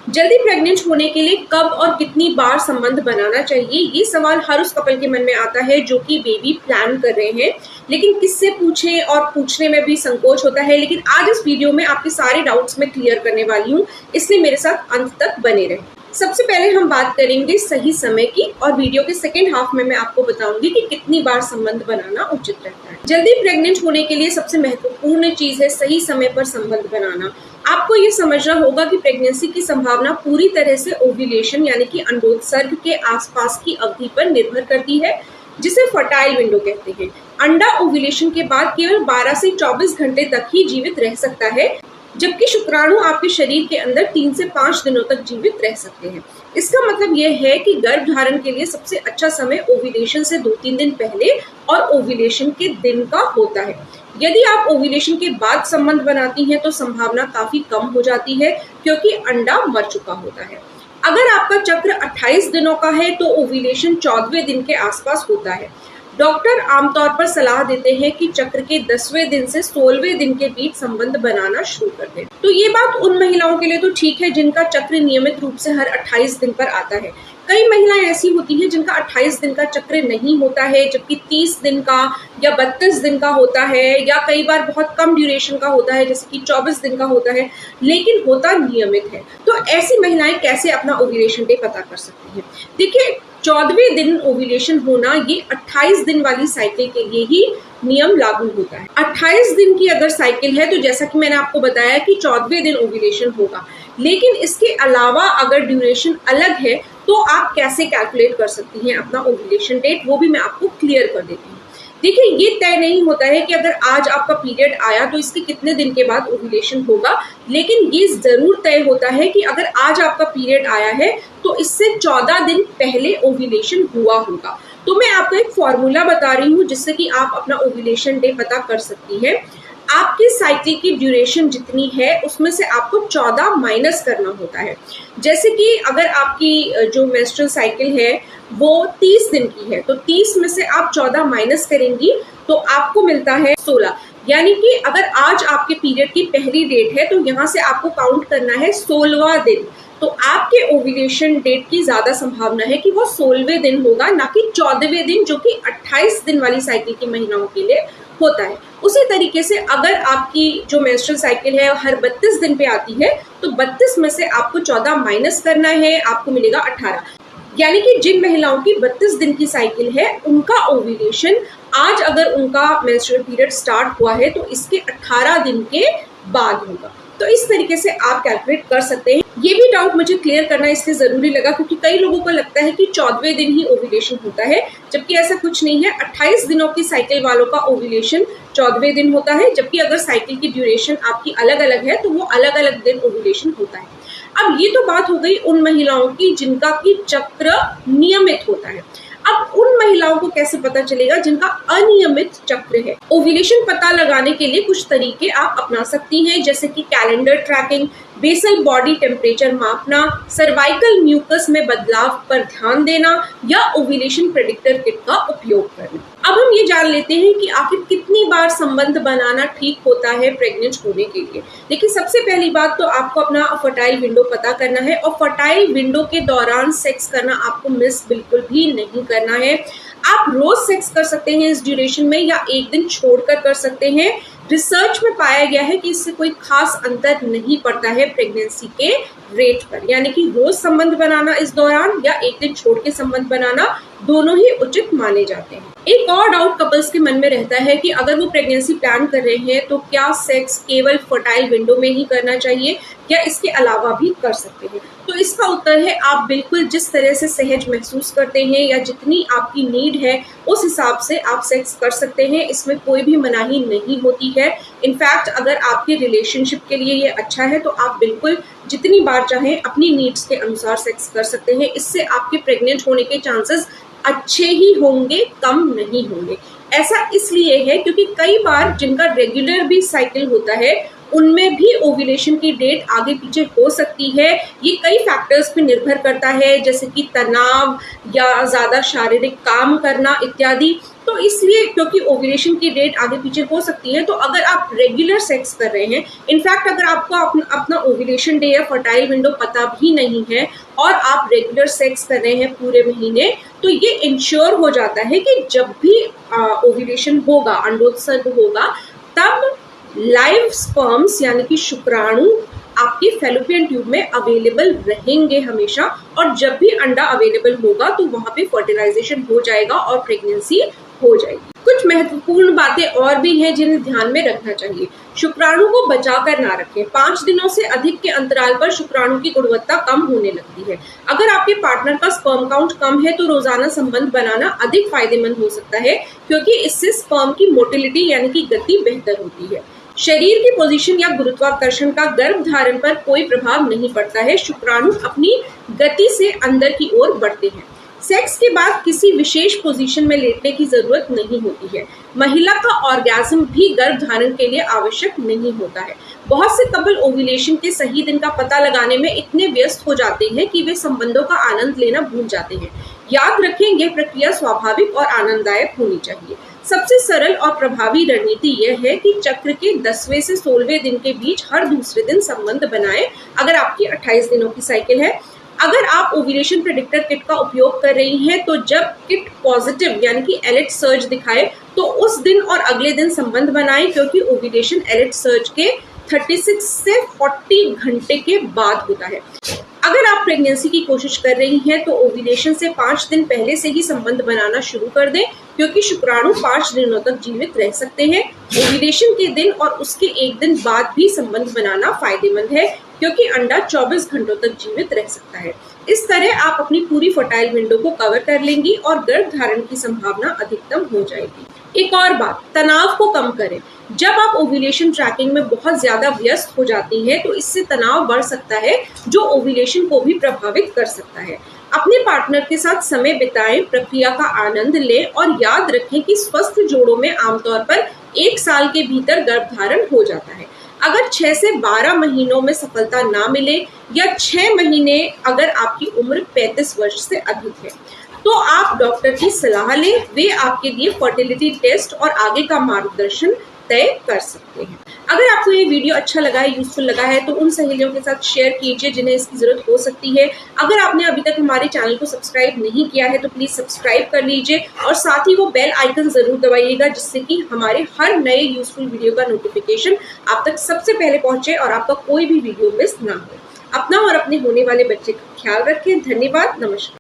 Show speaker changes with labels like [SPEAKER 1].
[SPEAKER 1] जल्दी प्रेग्नेंट होने के लिए कब और कितनी बार संबंध बनाना चाहिए, ये सवाल हर उस कपल के मन में आता है जो कि बेबी प्लान कर रहे हैं, लेकिन किससे पूछें और पूछने में भी संकोच होता है। लेकिन आज इस वीडियो में आपके सारे डाउट्स मैं क्लियर करने वाली हूँ, इसलिए मेरे साथ अंत तक बने रहें। सबसे पहले हम बात करेंगे सही समय की और वीडियो के सेकेंड हाफ में मैं आपको बताऊंगी कि कितनी बार संबंध बनाना उचित रहता है। जल्दी प्रेग्नेंट होने के लिए सबसे महत्वपूर्ण चीज है सही समय पर संबंध बनाना। आपको ये समझना होगा कि प्रेगनेंसी की संभावना पूरी तरह से ओव्यूलेशन यानी कि अंडोत्सर्ग के आसपास की अवधि पर निर्भर करती है, जिसे फर्टाइल विंडो कहते हैं। अंडा ओव्यूलेशन के बाद केवल 12 से 24 घंटे तक ही जीवित रह सकता है, जबकि शुक्राणु आपके शरीर के अंदर 3 से 5 दिनों तक जीवित रह सकते हैं। इसका मतलब यह है कि गर्भ धारण के लिए सबसे अच्छा समय ओव्यूलेशन से 2-3 दिन पहले और ओव्यूलेशन के दिन का होता है। यदि आप ओव्यूलेशन के बाद संबंध बनाती हैं तो संभावना काफी कम हो जाती है, क्योंकि अंडा मर चुका होता है। अगर आपका चक्र 28 दिनों का है तो ओव्यूलेशन 14वें दिन के आसपास होता है। डॉक्टर आमतौर पर सलाह देते हैं कि चक्र के 10वें दिन से 16वें दिन के बीच संबंध बनाना शुरू कर दें। तो ये बात उन महिलाओं के लिए तो ठीक है जिनका चक्र नियमित रूप से हर 28 दिन पर आता है। कई महिलाएं ऐसी होती हैं जिनका 28 दिन का चक्र नहीं होता है, जबकि 30 दिन का या 32 दिन का होता है, या कई बार बहुत कम ड्यूरेशन का होता है जैसे कि 24 दिन का होता है, लेकिन होता नियमित है। तो ऐसी महिलाएं कैसे अपना ओव्यूलेशन डे पता कर सकती हैं? देखिए, 14वें दिन ओव्यूलेशन होना ये 28 दिन वाली साइकिल के लिए ही नियम लागू होता है। 28 दिन की अगर साइकिल है तो जैसा कि मैंने आपको बताया कि 14वें दिन ओव्यूलेशन होगा, लेकिन इसके अलावा अगर ड्यूरेशन अलग है तो आप कैसे कैलकुलेट कर सकती हैं अपना ओव्यूलेशन डेट, वो भी मैं आपको क्लियर कर देती हूँ। देखिए, ये तय नहीं होता है कि अगर आज आपका पीरियड आया तो इसके कितने दिन के बाद ओव्यूलेशन होगा, लेकिन ये जरूर तय होता है कि अगर आज आपका पीरियड आया है तो इससे 14 दिन पहले ओव्यूलेशन हुआ होगा। तो मैं आपको एक फॉर्मूला बता रही हूँ जिससे कि आप अपना ओव्यूलेशन डे पता कर सकती हैं। आपकी साइकिल की ड्यूरेशन जितनी है उसमें से आपको 14 माइनस करना होता है। जैसे कि अगर आपकी जो मेंस्ट्रुअल साइकिल है वो 30 दिन की है तो 30 में से आप 14 माइनस करेंगी तो आपको मिलता है 16। यानी कि अगर आज आपके पीरियड की पहली डेट है तो यहाँ से आपको काउंट करना है 16वां दिन। तो आपके ओव्यूलेशन डेट की ज्यादा संभावना है कि वो 16वें दिन होगा, ना कि 14वें दिन, जो कि 28 दिन वाली साइकिल की महिलाओं के लिए होता है। उसी तरीके से अगर आपकी जो मेंस्ट्रुअल साइकिल है हर 32 दिन पे आती है तो 32 में से आपको 14 माइनस करना है, आपको मिलेगा 18। यानी कि जिन महिलाओं की 32 दिन की साइकिल है उनका ओव्यूलेशन आज अगर उनका मेंस्ट्रुअल पीरियड स्टार्ट हुआ है तो इसके 18 दिन के बाद होगा। तो इस तरीके से आप कैलकुलेट कर सकते हैं। ये भी डाउट मुझे क्लियर करना इसलिए जरूरी लगा क्योंकि कई लोगों को लगता है कि 14वें दिन ही ओव्यूलेशन होता है, जबकि ऐसा कुछ नहीं है। 28 दिनों की साइकिल वालों का ओव्यूलेशन 14वें दिन होता है, जबकि अगर साइकिल की ड्यूरेशन आपकी अलग अलग है तो वो अलग अलग दिन ओव्यूलेशन होता है। अब ये तो बात हो गई उन महिलाओं की जिनका की चक्र नियमित होता है। अब उन महिलाओं को कैसे पता चलेगा जिनका अनियमित चक्र है? ओव्यूलेशन पता लगाने के लिए कुछ तरीके आप अपना सकती हैं, जैसे कि calendar tracking, basal body temperature मापना, सर्वाइकल म्यूकस में बदलाव पर ध्यान देना, या ओव्यूलेशन प्रेडिक्टर किट का उपयोग करना। अब हम ये जान लेते हैं कि आखिर कितनी बार संबंध बनाना ठीक होता है प्रेग्नेंट होने के लिए। देखिए, सबसे पहली बात तो आपको अपना फर्टाइल विंडो पता करना है और फर्टाइल विंडो के दौरान सेक्स करना आपको मिस बिल्कुल भी नहीं करना है। आप रोज सेक्स कर सकते हैं इस ड्यूरेशन में या एक दिन छोड़कर कर सकते हैं। रिसर्च में पाया गया है कि इससे कोई खास अंतर नहीं पड़ता है प्रेगनेंसी के रेट पर, यानी कि रोज संबंध बनाना इस दौरान या एक दिन छोड़ के संबंध बनाना दोनों ही उचित माने जाते हैं। एक और डाउट कपल्स के मन में रहता है कि अगर वो प्रेगनेंसी प्लान कर रहे हैं तो क्या सेक्स केवल फर्टाइल विंडो में ही करना चाहिए या इसके अलावा भी कर सकते हैं? तो इसका उत्तर है आप बिल्कुल जिस तरह से सहज महसूस करते हैं या जितनी आपकी नीड है उस हिसाब से आप सेक्स कर सकते हैं। इसमें कोई भी मनाही नहीं होती है। इनफैक्ट अगर आपके रिलेशनशिप के लिए ये अच्छा है तो आप बिल्कुल जितनी बार चाहें अपनी नीड्स के अनुसार सेक्स कर सकते हैं। इससे आपके प्रेग्नेंट होने के चांसेस अच्छे ही होंगे, कम नहीं होंगे। ऐसा इसलिए है क्योंकि कई बार जिनका रेगुलर भी साइकिल होता है उनमें भी ओव्यूलेशन की डेट आगे पीछे हो सकती है। ये कई फैक्टर्स पे निर्भर करता है, जैसे कि तनाव या ज़्यादा शारीरिक काम करना इत्यादि। तो इसलिए क्योंकि ओव्यूलेशन की डेट आगे पीछे हो सकती है, तो अगर आप रेगुलर सेक्स कर रहे हैं, इनफैक्ट अगर आपको अपना ओव्यूलेशन डे या फर्टाइल विंडो पता भी नहीं है और आप रेगुलर सेक्स कर रहे हैं पूरे महीने, तो ये इंश्योर हो जाता है कि जब भी ओव्यूलेशन होगा, अंडोत्सर्ग होगा, तब लाइव स्पर्म्स यानी कि शुक्राणु आपके फैलोपियन ट्यूब में अवेलेबल रहेंगे हमेशा, और जब भी अंडा अवेलेबल होगा तो वहां पे फर्टिलाइजेशन हो जाएगा और प्रेगनेंसी हो जाएगी। कुछ महत्वपूर्ण बातें और भी हैं जिन्हें ध्यान में रखना चाहिए। शुक्राणु को बचाकर ना रखें। 5 दिनों से अधिक के अंतराल पर शुक्राणु की गुणवत्ता कम होने लगती है। अगर आपके पार्टनर का स्पर्म काउंट कम है तो रोजाना संबंध बनाना अधिक फायदेमंद हो सकता है, क्योंकि इससे स्पर्म की मोटिलिटी यानी कि गति बेहतर होती है। शरीर की पोजीशन या गुरुत्वाकर्षण का गर्भ धारण पर कोई प्रभाव नहीं पड़ता है। शुक्राणु अपनी गति से अंदर की ओर बढ़ते हैं। सेक्स के बाद किसी विशेष पोजीशन में लेटने की जरूरत नहीं होती है। महिला का ऑर्गेज्म भी गर्भ धारण के लिए आवश्यक नहीं होता है। बहुत से कपल ओव्यूलेशन के सही दिन का पता लगाने में इतने व्यस्त हो जाते हैं कि वे संबंधों का आनंद लेना भूल जाते हैं। याद रखें, यह प्रक्रिया स्वाभाविक और आनंददायक होनी चाहिए। सबसे सरल और प्रभावी रणनीति यह है कि चक्र के 10वें से 16वें दिन के बीच हर दूसरे दिन संबंध बनाएं, अगर आपकी 28 दिनों की साइकिल है। अगर आप ओव्यूलेशन प्रेडिक्टर किट का उपयोग कर रही हैं, तो जब किट पॉजिटिव यानी कि एलेट सर्ज दिखाए तो उस दिन और अगले दिन संबंध बनाएं, क्योंकि ओव्यूलेशन एलेट सर्ज के 36 से 40 घंटे के बाद होता है। अगर आप प्रेगनेंसी की कोशिश कर रही हैं तो ओव्यूलेशन से 5 दिन पहले से ही संबंध बनाना शुरू कर दें, क्योंकि शुक्राणु 5 दिनों तक जीवित रह सकते हैं। ओव्यूलेशन के दिन और उसके एक दिन बाद भी संबंध बनाना फायदेमंद है, क्योंकि अंडा 24 घंटों तक जीवित रह सकता है। इस तरह आप अपनी पूरी फर्टाइल विंडो को कवर कर लेंगी और गर्भ धारण की संभावना अधिकतम हो जाएगी। एक और बात, तनाव को कम करें। जब आप ओव्यूलेशन ट्रैकिंग में बहुत ज्यादा व्यस्त हो जाती हैं, तो इससे तनाव बढ़ सकता है, जो ओव्यूलेशन को भी प्रभावित कर सकता है। अपने पार्टनर के साथ समय बिताएं, प्रक्रिया का आनंद लें और याद रखें कि स्वस्थ जोड़ों में आमतौर पर 1 साल के भीतर गर्भधारण हो जाता है। अगर 6 से 12 महीनों में सफलता ना मिले या 6 महीने अगर आपकी उम्र 35 वर्ष से अधिक है, तो आप डॉक्टर की सलाह लें। वे आपके लिए फर्टिलिटी टेस्ट और आगे का मार्गदर्शन तय कर सकते हैं। अगर आपको ये वीडियो अच्छा लगा है, यूजफुल लगा है, तो उन सहेलियों के साथ शेयर कीजिए जिन्हें इसकी जरूरत हो सकती है। अगर आपने अभी तक हमारे चैनल को सब्सक्राइब नहीं किया है तो प्लीज सब्सक्राइब कर लीजिए और साथ ही वो बेल आइकन जरूर दबाइएगा, जिससे कि हमारे हर नए यूजफुल वीडियो का नोटिफिकेशन आप तक सबसे पहले पहुंचे और आपका कोई भी वीडियो मिस ना हो। अपना और अपने होने वाले बच्चे का ख्याल रखें। धन्यवाद। नमस्कार।